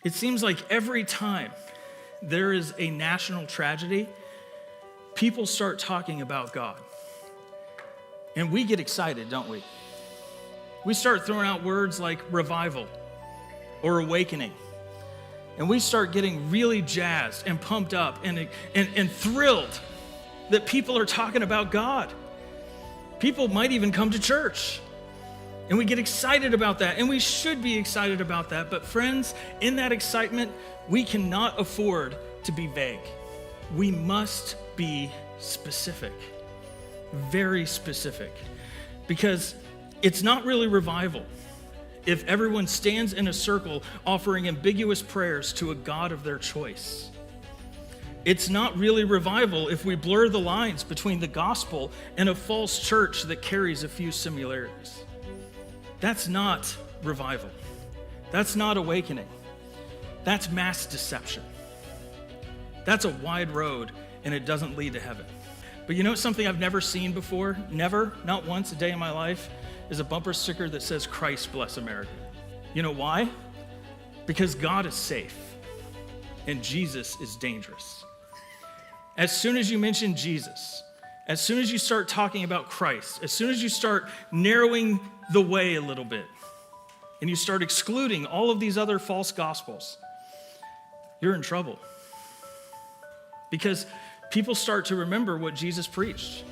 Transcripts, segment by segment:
It seems like every time there is a national tragedy, people start talking about God. And we get excited, don't we? We start throwing out words like revival or awakening. And we start getting really jazzed and pumped up and thrilled that people are talking about God. People might even come to church. And we get excited about that. And we should be excited about that. But friends, in that excitement, we cannot afford to be vague. We must be specific. Very specific. Because it's not really revival if everyone stands in a circle offering ambiguous prayers to a God of their choice. It's not really revival if we blur the lines between the gospel and a false church that carries a few similarities. That's not revival. That's not awakening. That's mass deception. That's a wide road, and it doesn't lead to heaven. But you know something I've never seen before? Never, not once a day in my life, is a bumper sticker that says, Christ bless America. You know why? Because God is safe, and Jesus is dangerous. As soon as you mention Jesus, as soon as you start talking about Christ, as soon as you start narrowing the way a little bit, and you start excluding all of these other false gospels, you're in trouble. Because people start to remember what Jesus preached.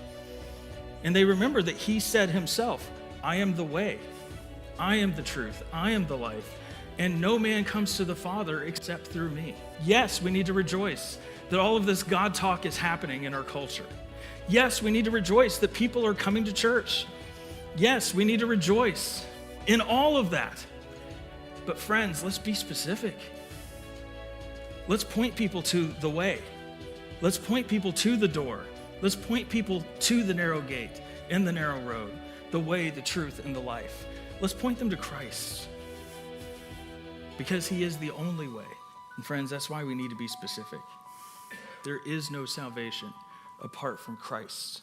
And they remember that he said himself, I am the way, I am the truth, I am the life, and no man comes to the Father except through me. Yes, we need to rejoice that all of this God talk is happening in our culture. Yes, we need to rejoice that people are coming to church. Yes, we need to rejoice in all of that. But friends, let's be specific. Let's point people to the way. Let's point people to the door. Let's point people to the narrow gate and the narrow road, the way, the truth, and the life. Let's point them to Christ because he is the only way. And friends, that's why we need to be specific. There is no salvation apart from Christ.